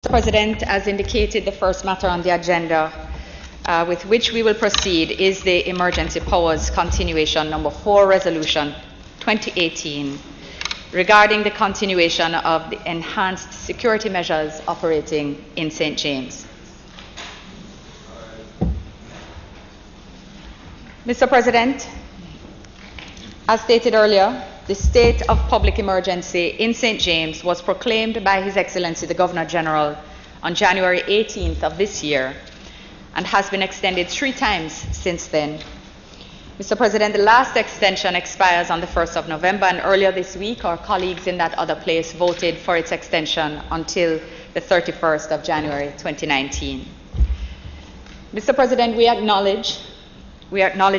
Mr. President, as indicated, the first matter on the agenda with which we will proceed is the Emergency Powers Continuation Number 4 Resolution 2018 regarding the continuation of the enhanced security measures operating in St. James. Mr. President, as stated earlier, the state of public emergency in St. James was proclaimed by His Excellency the Governor General on January 18th of this year and has been extended 3 times since then. Mr. President, the last extension expires on the 1st of November, and earlier this week our colleagues in that other place voted for its extension until the 31st of January 2019. Mr. President, we acknowledge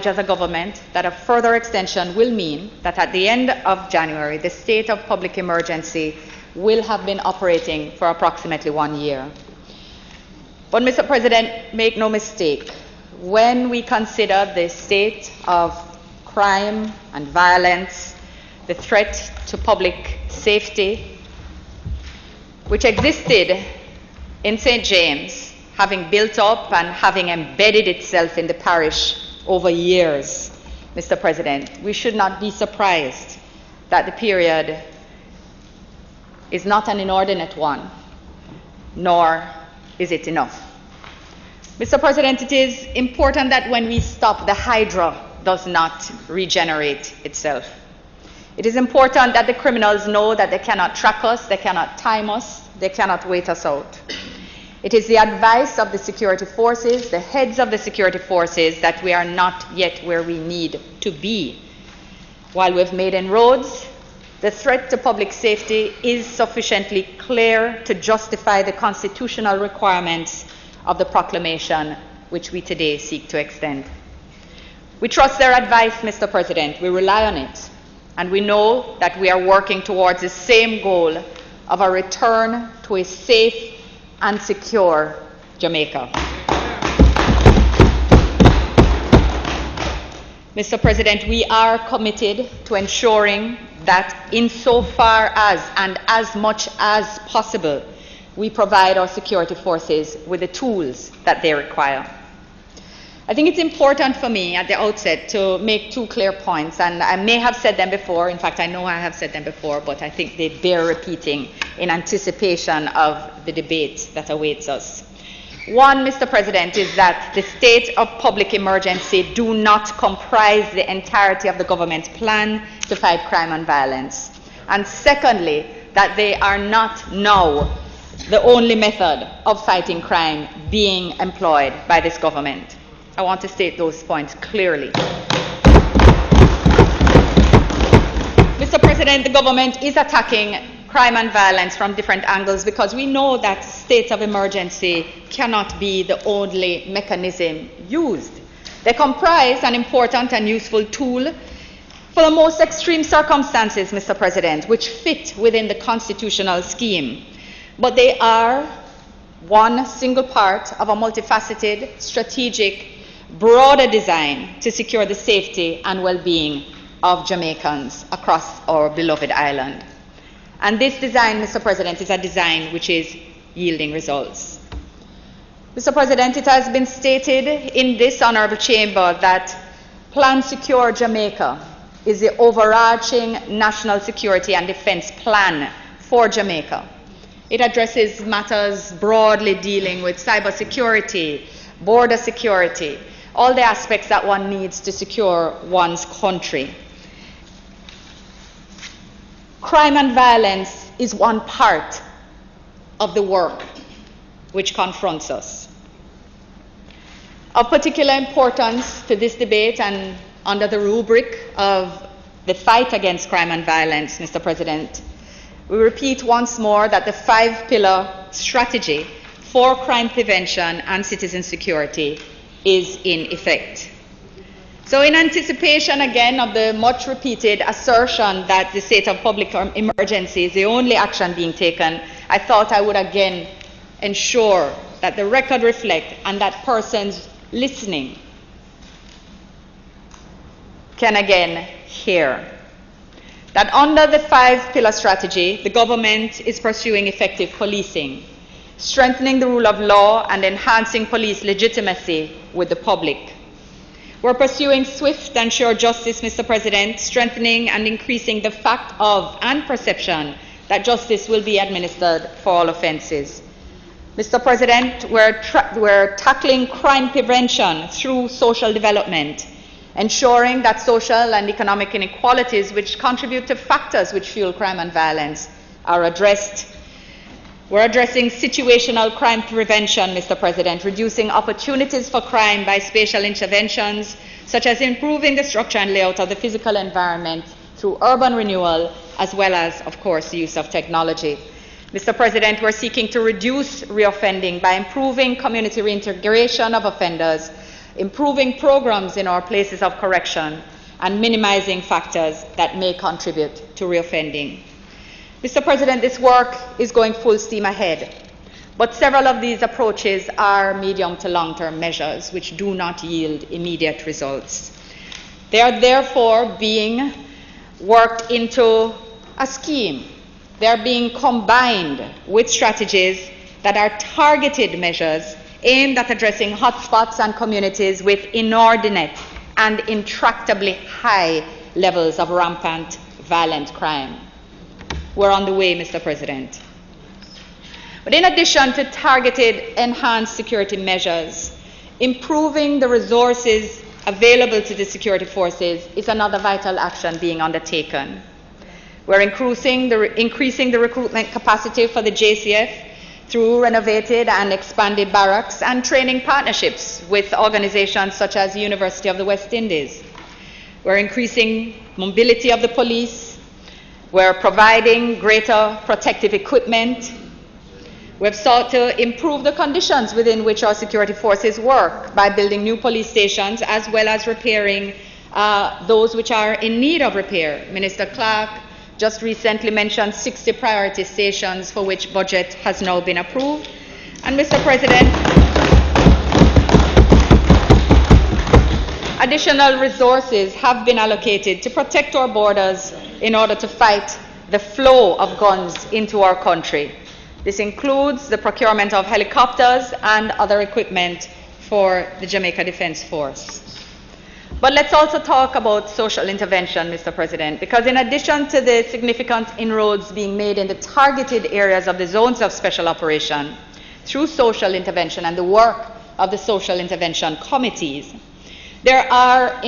as a government that a further extension will mean that at the end of January, the state of public emergency will have been operating for approximately 1 year. But Mr. President, make no mistake, when we consider the state of crime and violence, the threat to public safety, which existed in St. James, having built up and having embedded itself in the parish over years, Mr. President, we should not be surprised that the period is not an inordinate one, nor is it enough. Mr. President, it is important that when we stop, the hydra does not regenerate itself. It is important that the criminals know that they cannot track us, they cannot time us, they cannot wait us out. It is the advice of the security forces, the heads of the security forces, that we are not yet where we need to be. While we've made inroads, the threat to public safety is sufficiently clear to justify the constitutional requirements of the proclamation which we today seek to extend. We trust their advice, Mr. President. We rely on it. And we know that we are working towards the same goal of a return to a safe and secure Jamaica. Mr. President, we are committed to ensuring that insofar as and as much as possible, we provide our security forces with the tools that they require. I think it's important for me at the outset to make 2 clear points, and I may have said them before. In fact, I know I have said them before, but I think they bear repeating in anticipation of the debate that awaits us. One, Mr. President, is that the state of public emergency do not comprise the entirety of the government's plan to fight crime and violence. And secondly, that they are not now the only method of fighting crime being employed by this government. I want to state those points clearly. Mr. President, the government is attacking crime and violence from different angles because we know that states of emergency cannot be the only mechanism used. They comprise an important and useful tool for the most extreme circumstances, Mr. President, which fit within the constitutional scheme. But they are one single part of a multifaceted, strategic, broader design to secure the safety and well-being of Jamaicans across our beloved island. And this design, Mr. President, is a design which is yielding results. Mr. President, it has been stated in this honorable chamber that Plan Secure Jamaica is the overarching national security and defense plan for Jamaica. It addresses matters broadly dealing with cybersecurity, border security, all the aspects that one needs to secure one's country. Crime and violence is one part of the work which confronts us. Of particular importance to this debate and under the rubric of the fight against crime and violence, Mr. President, we repeat once more that the 5-pillar strategy for crime prevention and citizen security is in effect. So in anticipation again of the much repeated assertion that the state of public emergency is the only action being taken, I thought I would again ensure that the record reflect and that persons listening can again hear that under the 5-pillar strategy, the government is pursuing effective policing, strengthening the rule of law, and enhancing police legitimacy with the public. We're pursuing swift and sure justice, Mr. President, strengthening and increasing the fact of and perception that justice will be administered for all offences. Mr. President, we're tackling crime prevention through social development, ensuring that social and economic inequalities which contribute to factors which fuel crime and violence are addressed. We're addressing situational crime prevention, Mr. President, reducing opportunities for crime by spatial interventions, such as improving the structure and layout of the physical environment through urban renewal, as well as, of course, the use of technology. Mr. President, we're seeking to reduce reoffending by improving community reintegration of offenders, improving programs in our places of correction, and minimizing factors that may contribute to reoffending. Mr. President, this work is going full steam ahead, but several of these approaches are medium to long-term measures which do not yield immediate results. They are therefore being worked into a scheme. They are being combined with strategies that are targeted measures aimed at addressing hotspots and communities with inordinate and intractably high levels of rampant violent crime. We're on the way, Mr. President. But in addition to targeted enhanced security measures, improving the resources available to the security forces is another vital action being undertaken. We're increasing the recruitment capacity for the JCF through renovated and expanded barracks and training partnerships with organizations such as the University of the West Indies. We're increasing mobility of the police. We're providing greater protective equipment. We've sought to improve the conditions within which our security forces work by building new police stations as well as repairing those which are in need of repair. Minister Clark just recently mentioned 60 priority stations for which budget has now been approved. And Mr. President, additional resources have been allocated to protect our borders in order to fight the flow of guns into our country. This includes the procurement of helicopters and other equipment for the Jamaica Defence Force. But let's also talk about social intervention, Mr. President, because in addition to the significant inroads being made in the targeted areas of the zones of special operation through social intervention and the work of the social intervention committees, there are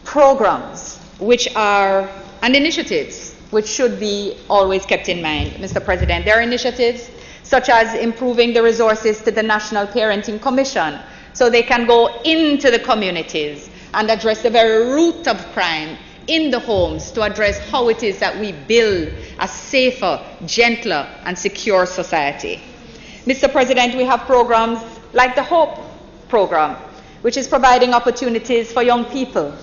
programs and initiatives which should be always kept in mind, Mr. President. There are initiatives such as improving the resources to the National Parenting Commission so they can go into the communities and address the very root of crime in the homes to address how it is that we build a safer, gentler, and secure society. Mr. President, we have programs like the HOPE program, which is providing opportunities for young people.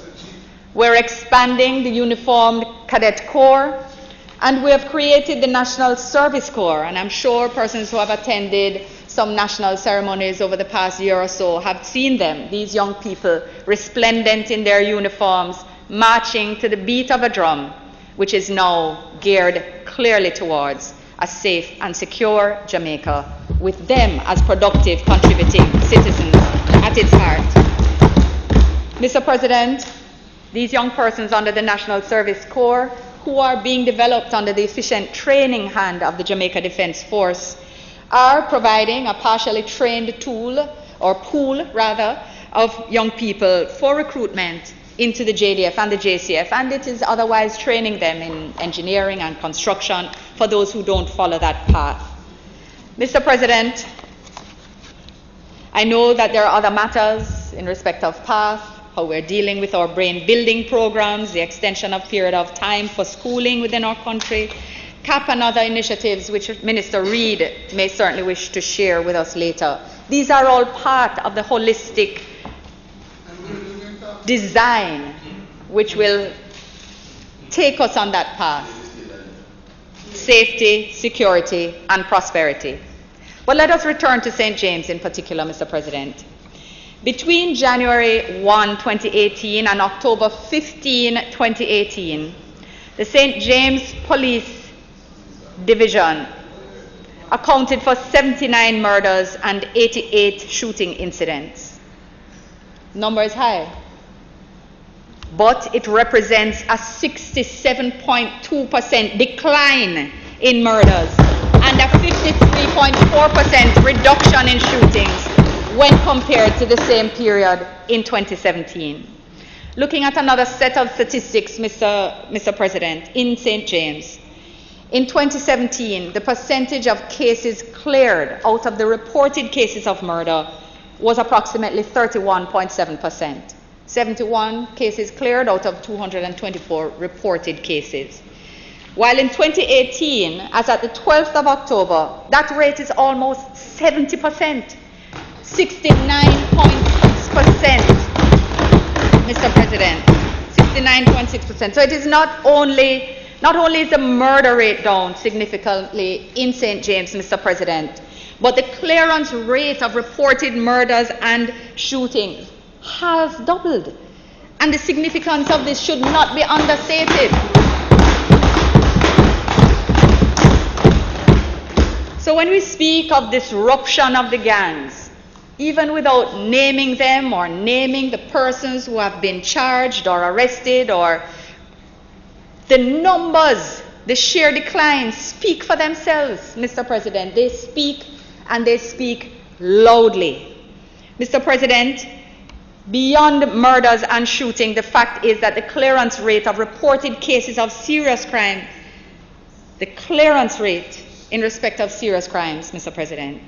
We're expanding the Uniformed Cadet Corps, and we have created the National Service Corps, and I'm sure persons who have attended some national ceremonies over the past year or so have seen them, these young people resplendent in their uniforms, marching to the beat of a drum, which is now geared clearly towards a safe and secure Jamaica, with them as productive, contributing citizens at its heart. Mr. President, these young persons under the National Service Corps, who are being developed under the efficient training hand of the Jamaica Defence Force, are providing a partially trained pool of young people for recruitment into the JDF and the JCF, and it is otherwise training them in engineering and construction for those who don't follow that path. Mr. President, I know that there are other matters in respect of path, how we're dealing with our brain building programs, the extension of period of time for schooling within our country, CAP and other initiatives which Minister Reid may certainly wish to share with us later. These are all part of the holistic design which will take us on that path. Safety, security, and prosperity. But let us return to St. James in particular, Mr. President. Between January 1, 2018 and October 15, 2018, the St. James Police Division accounted for 79 murders and 88 shooting incidents. Number is high, but it represents a 67.2% decline in murders and a 53.4% reduction in shootings when compared to the same period in 2017. Looking at another set of statistics, Mr. President, in St. James, in 2017, the percentage of cases cleared out of the reported cases of murder was approximately 31.7%. 71 cases cleared out of 224 reported cases. While in 2018, as at the 12th of October, that rate is almost 70%, 69.6%, Mr. President, 69.6%. So it is not only is the murder rate down significantly in St. James, Mr. President, but the clearance rate of reported murders and shootings has doubled. And the significance of this should not be understated. So when we speak of disruption of the gangs, even without naming them or naming the persons who have been charged or arrested, or the numbers, the sheer decline speak for themselves, Mr. President. They speak, and they speak loudly. Mr. President, beyond murders and shooting, the fact is that the clearance rate of reported cases of serious crime, the clearance rate in respect of serious crimes, Mr. President,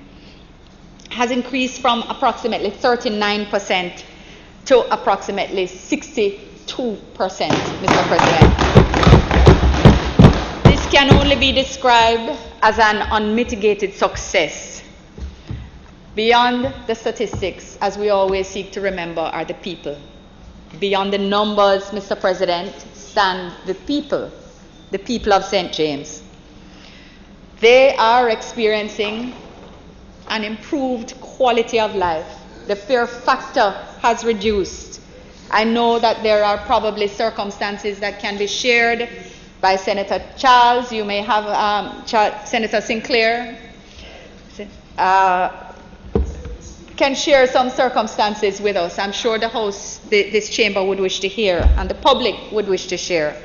has increased from approximately 39% to approximately 62%, Mr. President. This can only be described as an unmitigated success. Beyond the statistics, as we always seek to remember, are the people. Beyond the numbers, Mr. President, stand the people of St. James. They are experiencing an improved quality of life. The fear factor has reduced. I know that there are probably circumstances that can be shared by Senator Charles. You may have Senator Sinclair can share some circumstances with us. I'm sure the House, this chamber would wish to hear, and the public would wish to share.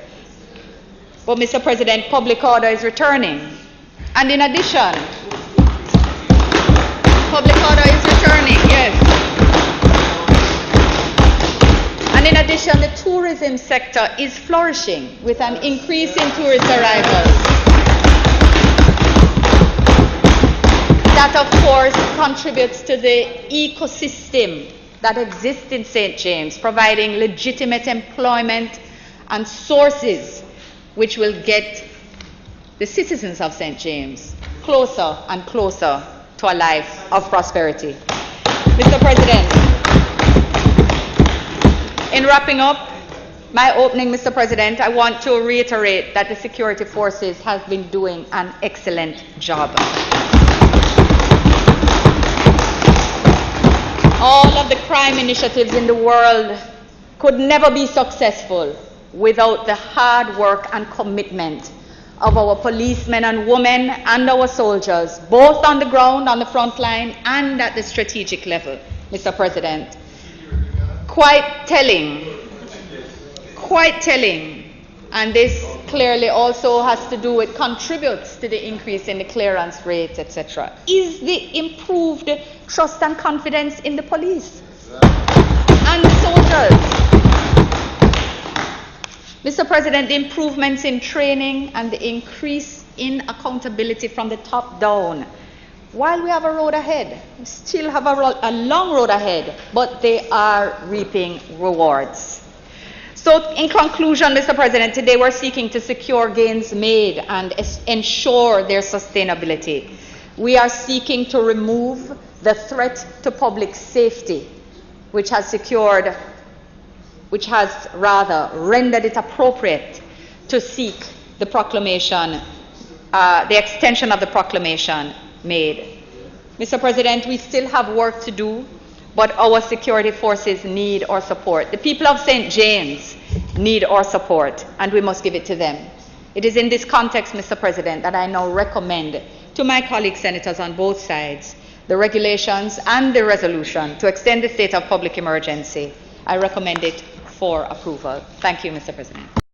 But Mr. President, public order is returning. And in addition, public order is returning, yes. And in addition, the tourism sector is flourishing with an increase in tourist arrivals. That, of course, contributes to the ecosystem that exists in St. James, providing legitimate employment and sources which will get the citizens of St. James closer and closer to a life of prosperity. Mr. President, in wrapping up my opening, Mr. President, I want to reiterate that the security forces have been doing an excellent job. All of the crime initiatives in the world could never be successful without the hard work and commitment of our policemen and women and our soldiers, both on the ground, on the front line, and at the strategic level, Mr. President. Quite telling, and this clearly also has to do with, contributes to the increase in the clearance rate, etc., is the improved trust and confidence in the police and the soldiers. Mr. President, the improvements in training and the increase in accountability from the top down, while we have a road ahead, we still have a long road ahead, but they are reaping rewards. So in conclusion, Mr. President, today we're seeking to secure gains made and ensure their sustainability. We are seeking to remove the threat to public safety, which has rendered it appropriate to seek the proclamation, the extension of the proclamation made. Mr. President, we still have work to do, but our security forces need our support. The people of St. James need our support, and we must give it to them. It is in this context, Mr. President, that I now recommend to my colleague senators on both sides the regulations and the resolution to extend the state of public emergency. I recommend it for approval. Thank you, Mr. President.